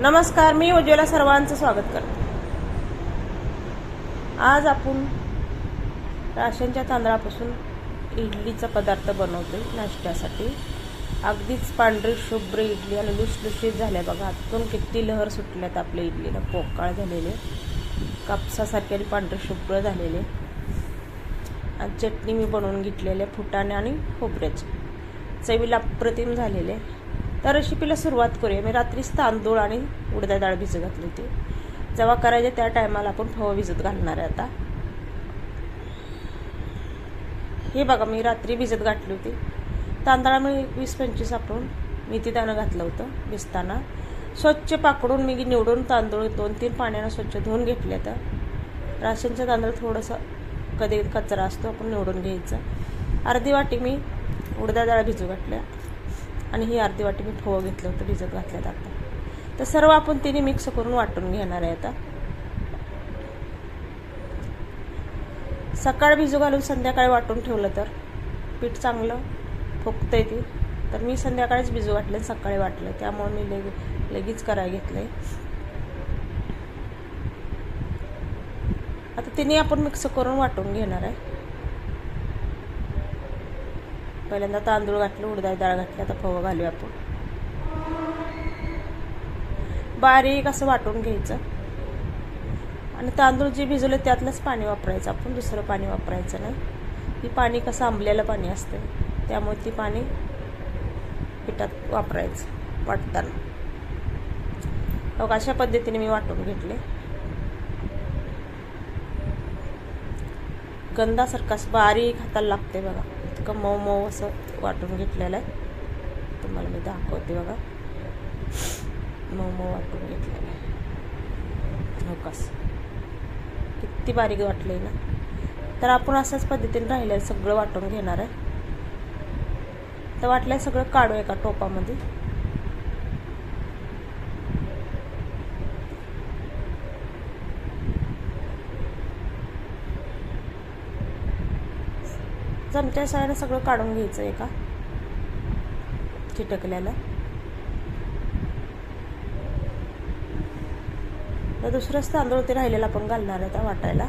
नमस्कार, मी उज्ज्वला सर्वांचं स्वागत करते। आज आपण राशनच्या तांदळापासून इडलीचा पदार्थ बनवतोय नाश्त्यासाठी। अगदीच पांढरी शुभ्र इडली आणि लुसलुशीत झाल्या बघा। आतून किती लहर सुटल्यात आपल्या इडलीला, पोकळ झालेले, कापसासारखे आणि पांढरे शुभ्र झालेले। आणि चटणी मी बनवून घेतलेली फुटाणे आणि खोबऱ्याची, चवीला अप्रतिम झालेले। तर रेसिपीला सुरुवात करूया। मी रात्रीच तांदूळ आणि उडदाची डाळ भिजत घातली होती। जेव्हा करायचे त्या टायमाला आपण फव भिजत घालणार आहे। आता हे बघा, मी रात्री भिजत घातली होती। तांदळामध्ये 20-25 आपण मेथी दाणं घातलं होतं। भिजताना स्वच्छ पाकडून मी निवडून तांदूळ 2-3 पाण्याने स्वच्छ धुवून घेतले। तर राशनचं तांदूळ थोडंसं कधी कचरा असतो, आपण निवडून घ्यायचं। अर्धी वाटी मी उडदाची डाळ भिजू घातल्या आणि ही अर्धी वाटी मी फव घेतलं होतं भिजत घातल्यात। आता तर सर्व आपण तिन्ही मिक्स करून वाटून घेणार आहे। आता सकाळ भिजू घालून संध्याकाळी वाटून ठेवलं तर पीठ चांगलं फुगतंय ते। तर मी संध्याकाळीच भिजू घातले, सकाळी वाटलं, त्यामुळे मी लगेच करायला घेतलंय। आता तिन्ही आपण मिक्स करून वाटून घेणार आहे। पहिल्यांदा तांदूळ घातलं, उडदाची डाळ घातली, आता फव घालूया आपण। बारीक असं वाटून घ्यायचं आणि तांदूळ जे भिजवले त्यातलंच पाणी वापरायचं, आपण दुसरं पाणी वापरायचं नाही। ही पाणी कसं आंबलेलं पाणी असतं, त्यामुळे ती पाणी पिठात वापरायचं वाटताना। अशा पद्धतीने मी वाटून घेतले। गंधासारखं असं बारीक हाताला लागते बघा, इतकं मऊ मऊ असं वाटून घेतलेलं आहे। तुम्हाला मी दाखवते बघा, मऊ मऊ वाटून घेतलेलं आहे। हो कसं किती बारीक वाटलंय ना। तर आपण अशाच पद्धतीने राहिलेलं सगळं वाटून घेणार आहे। तर वाटलंय सगळं काढू एका टोपामध्ये। चमच्या साहाय्याने सगळं काढून घ्यायचं एका चिटकल्याला। तर दुसरंच तांदूळ ते राहिलेला आपण घालणार आहे आता वाटायला।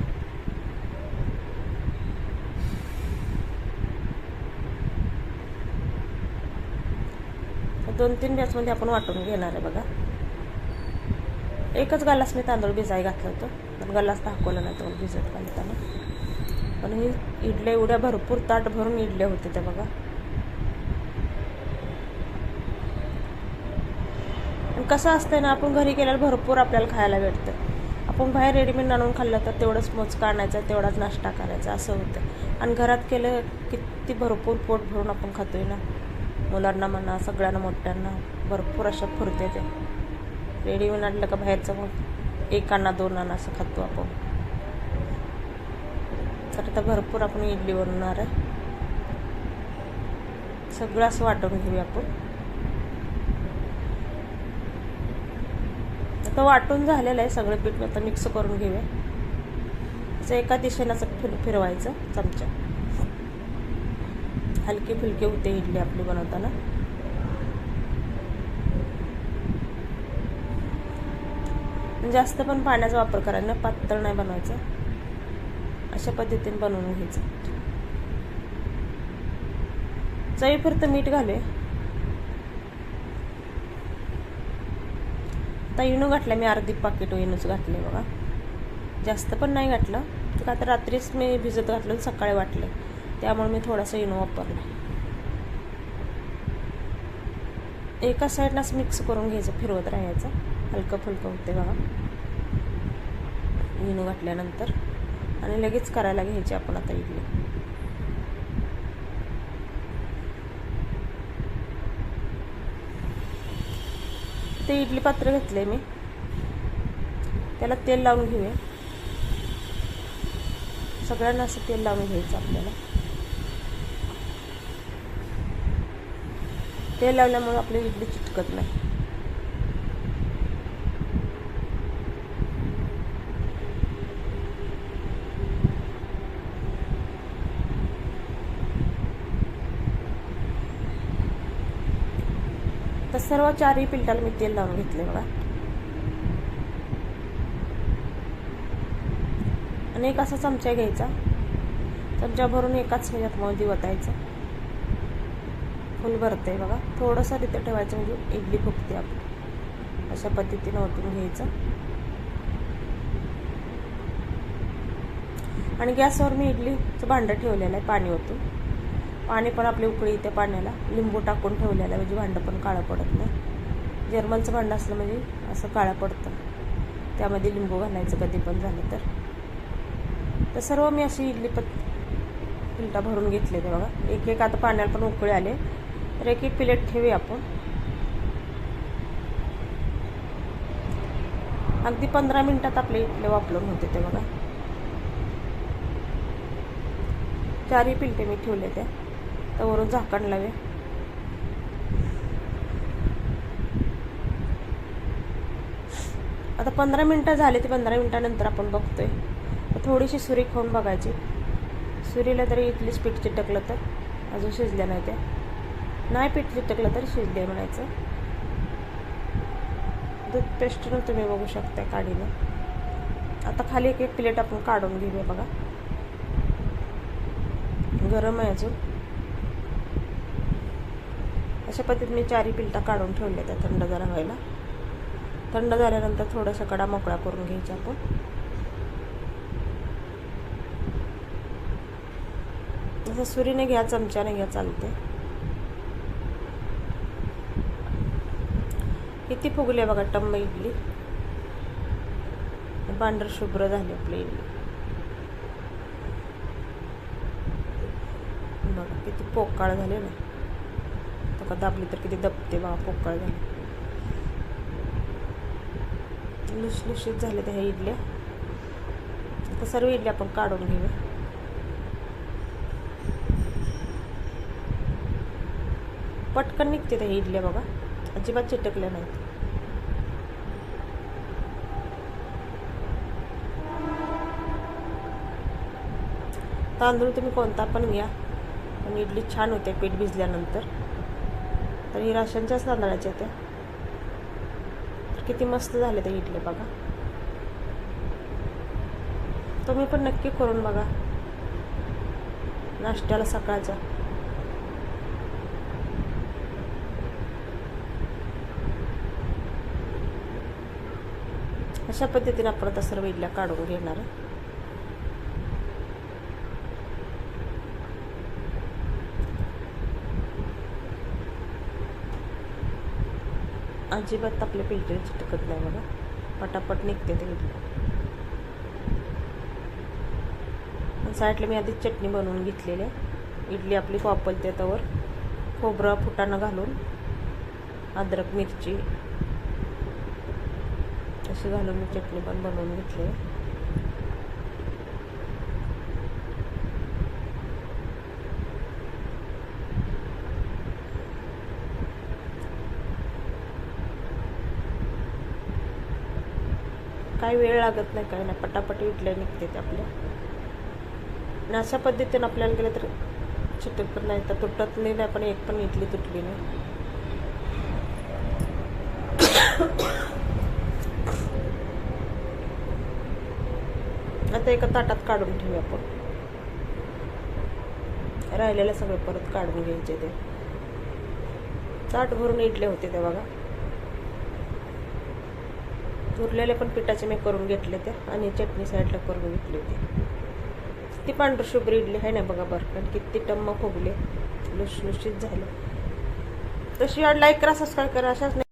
तर 2-3 बॅचमध्ये आपण वाटून घेणार आहे बघा। एकच गलास मी तांदूळ भिजायला घातलं होतं, पण गलास दाखवलं नाही तर भिजत घालताना। पण ही इडल्या एवढ्या भरपूर ताट भरून इडल्या होते त्या बघा। कसं असतंय ना, आपण घरी केल्यावर भरपूर आपल्याला खायला भेटतं। आपण बाहेर रेडीमेड आणून खाल्लं तर तेवढंच मोजका आणायचं, तेवढाच नाश्ता करायचा, असं होतं। आणि घरात केलं किती भरपूर पोट भरून आपण खातोय ना, मुलांना म्हणा, सगळ्यांना, मोठ्यांना भरपूर अशा पुरते ते। रेडीमेड आणलं का बाहेरचं मग 1 आणा 2 आणा असं खातो आपण। तर आता भरपूर आपण इडली बनवणार आहे। सगळं असं वाटून घेऊया आपण। आता वाटून झालेलं आहे सगळं पीठ, आता मिक्स करून घेऊया। असं एका दिशेने असं फिरवायचं चमचा, हलके फुलके होते इडली आपली बनवताना। जास्त पण पाण्याचा वापर करायचा नाही, पातळ नाही बनवायचं, अशा पद्धतीने बनवून घ्यायचं। चवीपुरतं मीठ घालूया। आता इनो घातला मी, अर्धी पाकिट इनोच घातले बघा, जास्त पण नाही घातलं। तर आता रात्रीच मी भिजत घातलं, सकाळी वाटले, त्यामुळे मी थोडासा इनो वापरला। एका साईडनं असं मिक्स करून घ्यायचं, फिरवत राहायचं, हलकं फुलकं होते बघा इनो घातल्यानंतर। आणि लगेच करायला घ्यायची आपण आता इडली। ते इडली पात्र घेतले मी, त्याला तेल लावून घेऊया। सगळ्यांना असं तेल लावून घ्यायचं आपल्याला। तेल लावल्यामुळे आपली इडली चिटकत नाही। तर सर्व 4ही पिठाला मी तेल लावून घेतले बघा। आणि एक असा चमचा घ्यायचा, चमचा भरून एकाच ह्याच्यात मध्ये वतायचं. फुल भरते बघा. थोडंसं तिथं ठेवायचं म्हणजे इडली फुगते आपली. अशा पद्धतीने ओतून घ्यायचं. आणि गॅसवर मी इडलीचं भांडं ठेवलेलं आहे पाणी ओतून. पाणी पण आपली उकळी येते पाण्याला. लिंबू टाकून ठेवलेलं आहे म्हणजे भांडं पण काळं पडत नाही. जर्मनचं भांडं असलं म्हणजे असं काळं पडतं. त्यामध्ये लिंबू घालायचं कधी पण झालं तर सर्व मी अशी इडली प्लेटा भरून घेतले ते बघा. एक एक आता पाण्याला पण उकळी आले तर एक एक प्लेट ठेवूया आपण. अगदी 15 मिनिटात आपले इडले वापरून होते ते बघा. 4 प्लेटे मी ठेवले त्या. तर वरून झाकण लावे. आता 15 मिनिटं झाले. ते 15 मिनिटानंतर आपण बघतोय. थोडीशी सुरी खाऊन बघायची. सुरीला तरी इडलीच पीठ चिटकलं तर अजून शिजल्या नाही त्या. नाही पीठ चिटकलं तर शिजले म्हणायचं. दूध पेस्टनं तुम्ही बघू शकता काढीनं. आता खाली एक एक प्लेट आपण काढून घेऊया बघा. गरम आहे अजून. अशा पद्धतीने मी 4 प्लेटा काढून ठेवल्या त्या थंड जरा व्हायला. थंड झाल्यानंतर थोड्याशा कडा मोकळा करून घ्यायचा आपण. जसं सुरीने घ्या, चमच्याने घ्या चालते. किती फुगले बघा टम्म इडली. पांढर शुभ्र झाली आपली इडली बघा. किती पोकाळ झाले ना. तर दाबली तर किती दबते बघा. पोकाळ झाली. लुसलुशीत झाले त्या ह्या इडल्या. आता सर्व इडल्या आपण काढून घेऊया. पटकन निघते त्या इडल्या बघा. अजिबात चिटकल्या नाहीत. तांदूळ तुम्ही कोणता पण घ्या पण इडली छान होते पीठ भिजल्यानंतर. तर ही राशनच्याच तांदळाच्या त्या. किती मस्त झाले ते इडले बघा. तुम्ही पण नक्की करून बघा नाश्त्याला सकाळचा. अशा पद्धतीने आपण आता सर्व इडल्या काढून घेणार आहे. अजिबात आपल्या पिलटीला चिटकत नाही बघा. पटापट निघते ते इडली. साईडला मी आधीच चटणी बनवून घेतलेली आहे. इडली आपली वापरते त्यावर खोबरं फुटाणं घालून अद्रक मिरची अशी घालून मी चटणी पण बनवून घेतली आहे. काही वेळ लागत नाही, काही नाही. पटापट इडल्या निघते ते आपल्या. आणि अशा पद्धतीने आपल्याला गेलं तर चिटकत नाही, तर तुटत नाही. पण एक पण इडली तुटली नाही. आता एका ताटात काढून ठेवूया आपण. राहिलेलं सगळं परत काढून घ्यायचे. ते ताट भरून इडले होते ते बघा. उरलेले पण पिठाचे मी करून घेतले ते. आणि चटणी साईडला करून घेतली होती. ती पांढर शुभ्र इडली आहे ना बघा. बरं किती टम्म फुगले, लुसलुशीत झाले. तशी लाईक करा, सबस्क्राईब करा. अशाच